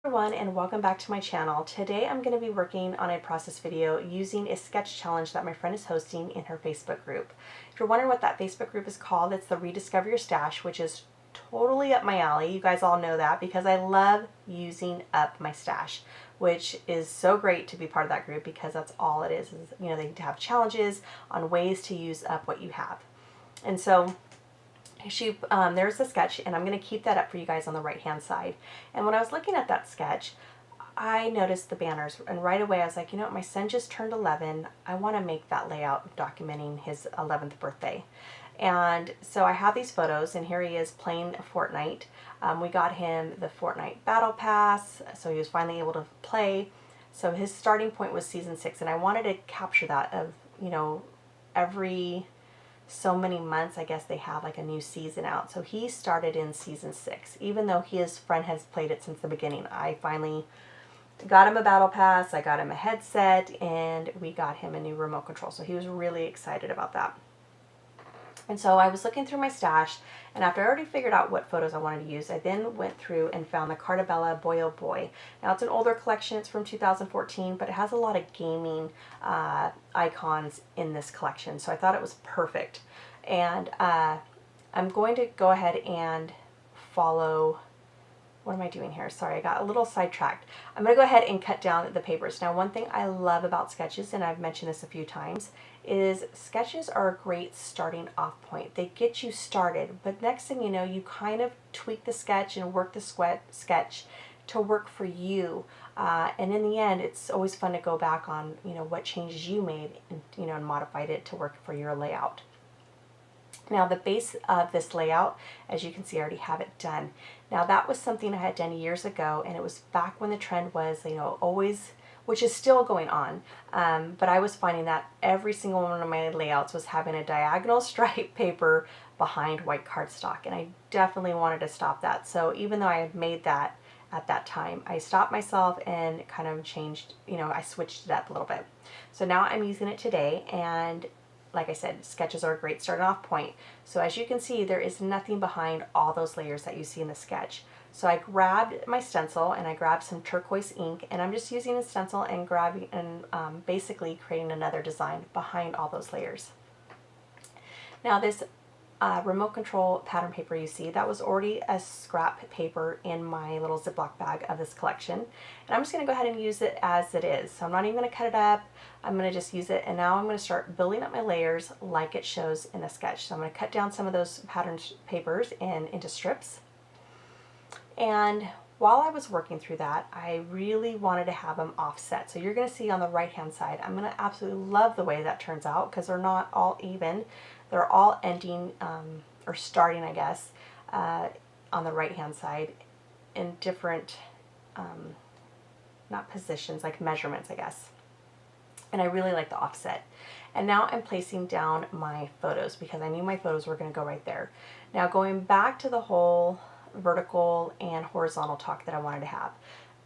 Everyone, and welcome back to my channel. Today I'm going to be working on a process video using a sketch challenge that my friend is hosting in her Facebook group. If you're wondering what that Facebook group is called, it's the Rediscover Your Stash, which is totally up my alley. You guys all know that because I love using up my stash, which is so great to be part of that group because that's all it is you know, they have challenges on ways to use up what you have. And so there's the sketch, and I'm going to keep that up for you guys on the right hand side. And when I was looking at that sketch, I noticed the banners, and right away I was like, you know what, my son just turned 11. I want to make that layout documenting his 11th birthday. And so I have these photos, and here he is playing Fortnite. We got him the Fortnite Battle Pass, so he was finally able to play. So his starting point was season 6, and I wanted to capture that of, you know, every so many months, I guess they have like a new season out. So he started in season 6, even though his friend has played it since the beginning. I finally got him a battle pass, I got him a headset, and we got him a new remote control. So he was really excited about that. And so I was looking through my stash, and after I already figured out what photos I wanted to use, I then went through and found the Cartabella Boy Oh Boy. Now it's an older collection, it's from 2014, but it has a lot of gaming icons in this collection, so I thought it was perfect. And I'm going to go ahead and follow. What am I doing here? Sorry, I got a little sidetracked. I'm going to go ahead and cut down the papers. Now, one thing I love about sketches, and I've mentioned this a few times, is sketches are a great starting off point. They get you started, but next thing you know, you kind of tweak the sketch and work the sketch to work for you. And in the end, it's always fun to go back on, you know, what changes you made and, you know, and modified it to work for your layout. Now the base of this layout, as you can see, I already have it done. Now that was something I had done years ago, and it was back when the trend was, you know, always, which is still going on, but I was finding that every single one of my layouts was having a diagonal stripe paper behind white cardstock, and I definitely wanted to stop that. So even though I had made that at that time, I stopped myself and kind of changed, you know, I switched it up a little bit. So now I'm using it today, and like I said, sketches are a great starting off point. So as you can see, there is nothing behind all those layers that you see in the sketch. So I grabbed my stencil and I grabbed some turquoise ink, and I'm just using a stencil and grabbing and basically creating another design behind all those layers. Now this remote control pattern paper you see, that was already a scrap paper in my little Ziploc bag of this collection. And I'm just going to go ahead and use it as it is. So I'm not even going to cut it up. I'm going to just use it, and now I'm going to start building up my layers like it shows in the sketch. So I'm going to cut down some of those pattern papers into strips. And while I was working through that, I really wanted to have them offset. So you're going to see on the right hand side, I'm going to absolutely love the way that turns out because they're not all even. They're all ending or starting, I guess, on the right hand side in different, not positions, like measurements, I guess. And I really like the offset. And now I'm placing down my photos because I knew my photos were going to go right there. Now going back to the whole vertical and horizontal talk that I wanted to have.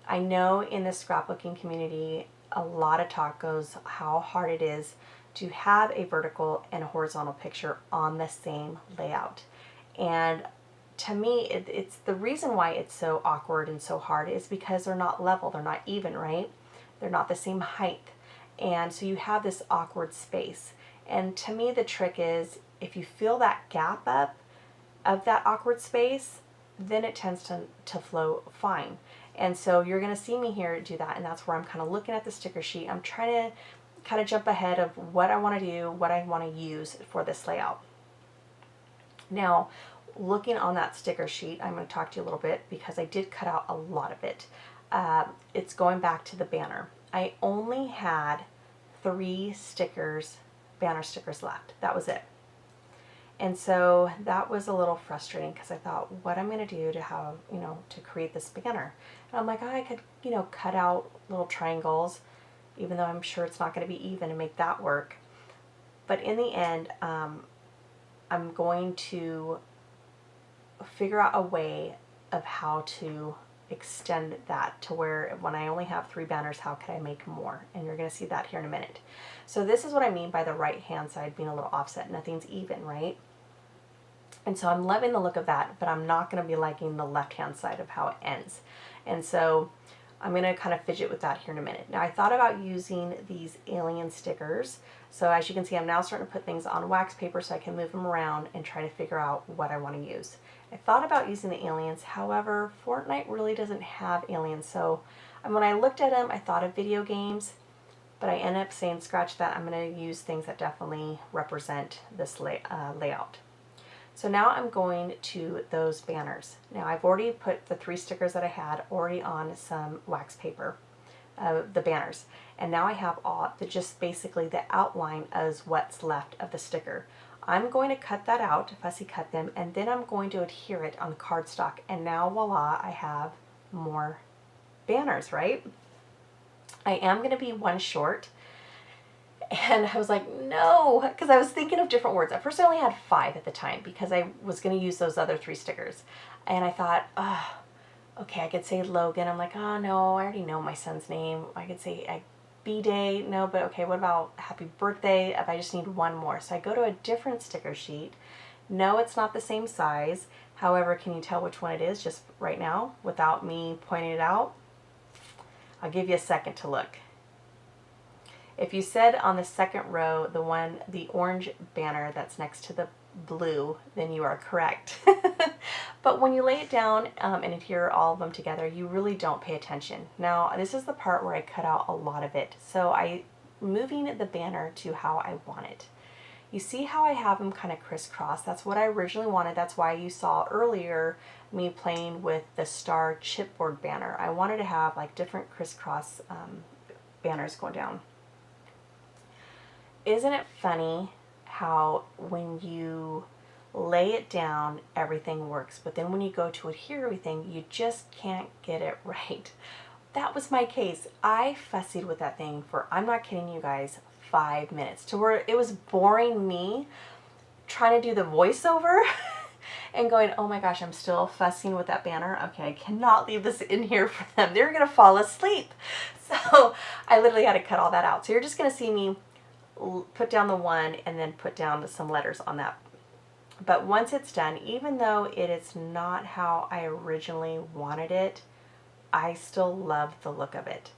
I know in the scrapbooking community, a lot of talk goes how hard it is to have a vertical and a horizontal picture on the same layout. And to me, it's the reason why it's so awkward and so hard is because they're not level, they're not even, right? They're not the same height. And so you have this awkward space. And to me, the trick is if you fill that gap up of that awkward space, then it tends to flow fine. And so you're going to see me here do that, and that's where I'm kind of looking at the sticker sheet. I'm trying to kind of jump ahead of what I want to do, what I want to use for this layout. Now, looking on that sticker sheet, I'm going to talk to you a little bit because I did cut out a lot of it. It's going back to the banner. I only had 3 stickers, banner stickers left. That was it. And so that was a little frustrating because I thought, what I'm going to do to have, you know, to create this banner. And I'm like, oh, I could, you know, cut out little triangles, even though I'm sure it's not going to be even, and make that work. But in the end, I'm going to figure out a way of how to extend that to where when I only have 3 banners, how could I make more? And you're going to see that here in a minute. So this is what I mean by the right hand side being a little offset. Nothing's even, right? And so I'm loving the look of that, but I'm not going to be liking the left-hand side of how it ends. And so I'm going to kind of fidget with that here in a minute. Now I thought about using these alien stickers. So as you can see, I'm now starting to put things on wax paper so I can move them around and try to figure out what I want to use. I thought about using the aliens, however, Fortnite really doesn't have aliens. So when I looked at them, I thought of video games, but I ended up saying scratch that. I'm going to use things that definitely represent this layout. So now I'm going to those banners. Now I've already put the 3 stickers that I had already on some wax paper, the banners. And now I have all just basically the outline as what's left of the sticker. I'm going to cut that out, fussy cut them, and then I'm going to adhere it on cardstock. And now voila, I have more banners, right? I am going to be one short. And I was like, no, because I was thinking of different words. At first I only had 5 at the time because I was going to use those other 3 stickers. And I thought, oh, okay, I could say Logan. I'm like, oh no, I already know my son's name. I could say B-Day. No, but okay, what about happy birthday if I just need one more? So I go to a different sticker sheet. No, it's not the same size. However, can you tell which one it is just right now without me pointing it out? I'll give you a second to look. If you said on the second row, the orange banner that's next to the blue, then you are correct. But when you lay it down and adhere all of them together, you really don't pay attention. Now, this is the part where I cut out a lot of it. So I'm moving the banner to how I want it. You see how I have them kind of crisscross? That's what I originally wanted. That's why you saw earlier me playing with the star chipboard banner. I wanted to have like different crisscross banners going down. Isn't it funny how when you lay it down, everything works, but then when you go to adhere everything, you just can't get it right? That was my case. I fussied with that thing for, I'm not kidding you guys, 5 minutes, to where it was boring me trying to do the voiceover and going, oh my gosh, I'm still fussing with that banner. Okay, I cannot leave this in here for them. They're gonna fall asleep. So I literally had to cut all that out. So you're just gonna see me put down the 1 and then put down some letters on that. But once it's done, even though it is not how I originally wanted it, I still love the look of it.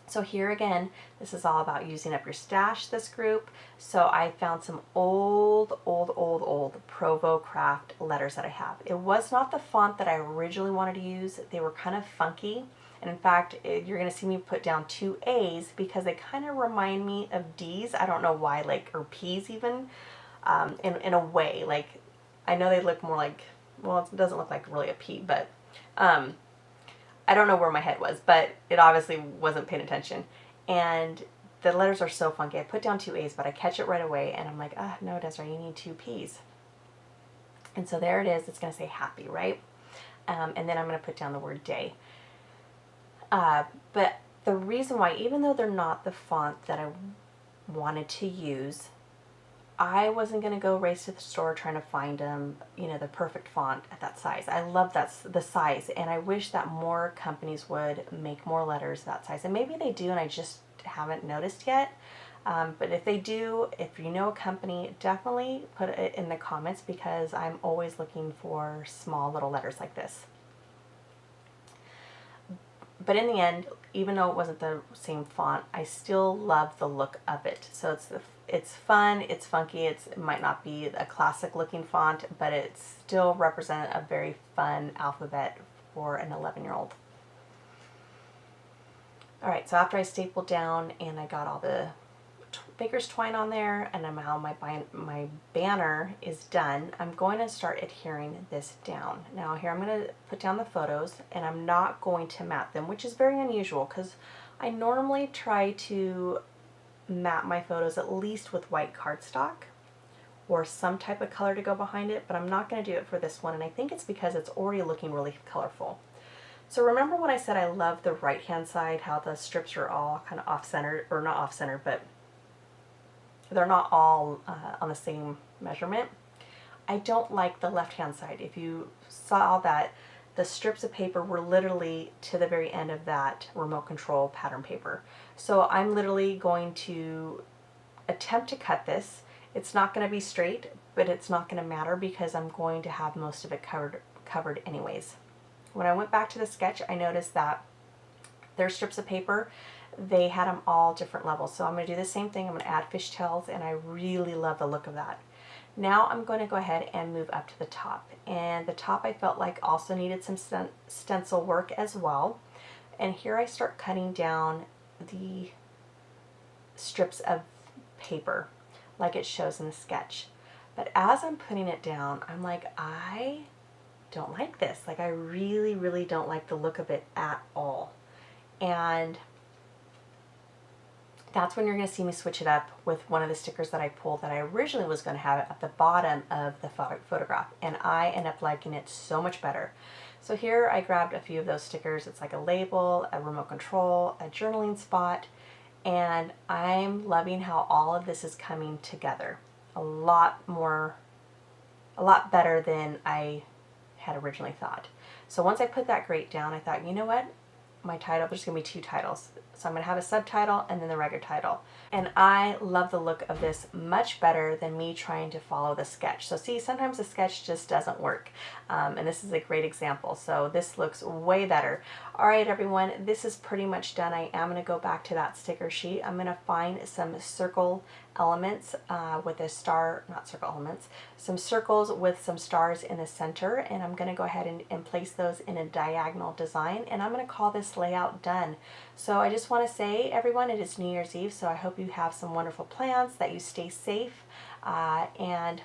So here again, this is all about using up your stash, this group. So I found some old Provo Craft letters that I have. It was not the font that I originally wanted to use. They were kind of funky. And in fact, you're going to see me put down 2 A's because they kind of remind me of D's. I don't know why, like, or P's even, in a way. Like, I know they look more like, well, it doesn't look like really a P, but I don't know where my head was, but it obviously wasn't paying attention. And the letters are so funky. I put down 2 A's, but I catch it right away, and I'm like, ah, no, Desiree, you need 2 P's. And so there it is. It's going to say happy, right? And then I'm going to put down the word day. But the reason why, even though they're not the font that I wanted to use, I wasn't going to go race to the store trying to find them, you know, the perfect font at that size. I love the size, and I wish that more companies would make more letters that size. And maybe they do, and I just haven't noticed yet. But if they do, if you know a company, definitely put it in the comments because I'm always looking for small little letters like this. But in the end, even though it wasn't the same font, I still love the look of it. So it's fun, it's funky, it might not be a classic looking font, but it still represents a very fun alphabet for an 11-year-old. Alright, so after I stapled down and I got all the baker's twine on there, and now my banner is done, I'm going to start adhering this down. Now here I'm going to put down the photos, and I'm not going to mat them, which is very unusual because I normally try to mat my photos at least with white cardstock or some type of color to go behind it, but I'm not going to do it for this one, and I think it's because it's already looking really colorful. So remember when I said I love the right hand side, how the strips are all kind of off-centered, or not off-centered, but they're not all on the same measurement. I don't like the left-hand side. If you saw that, the strips of paper were literally to the very end of that remote control pattern paper. So I'm literally going to attempt to cut this. It's not going to be straight, but it's not going to matter because I'm going to have most of it covered anyways. When I went back to the sketch, I noticed that their strips of paper, they had them all different levels. So I'm going to do the same thing. I'm going to add fishtails, and I really love the look of that. Now I'm going to go ahead and move up to the top. And the top I felt like also needed some stencil work as well. And here I start cutting down the strips of paper like it shows in the sketch. But as I'm putting it down, I'm like, I don't like this. Like, I really, really don't like the look of it at all. And that's when you're going to see me switch it up with one of the stickers that I pulled that I originally was going to have at the bottom of the photograph, and I end up liking it so much better. So here I grabbed a few of those stickers. It's like a label, a remote control, a journaling spot, and I'm loving how all of this is coming together. A lot better than I had originally thought. So once I put that grate down, I thought, you know what? My title, there's going to be 2 titles. So I'm going to have a subtitle and then the regular title. And I love the look of this much better than me trying to follow the sketch. So see, sometimes the sketch just doesn't work. And this is a great example. So this looks way better. All right, everyone, this is pretty much done. I am going to go back to that sticker sheet. I'm going to find some circle elements with a star, not circle elements, some circles with some stars in the center, and I'm going to go ahead and place those in a diagonal design, and I'm going to call this layout done. So I just want to say, everyone, it is New Year's Eve, so I hope you have some wonderful plans, that you stay safe, and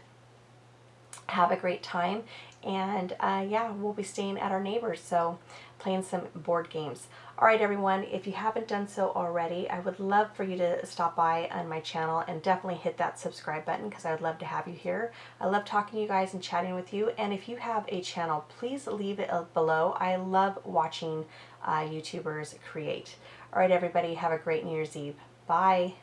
have a great time. And yeah, we'll be staying at our neighbors, so playing some board games. All right, everyone, if you haven't done so already, I would love for you to stop by on my channel and definitely hit that subscribe button, because I would love to have you here. I love talking to you guys and chatting with you. And if you have a channel, please leave it below. I love watching YouTubers create. All right, everybody, have a great New Year's Eve. Bye.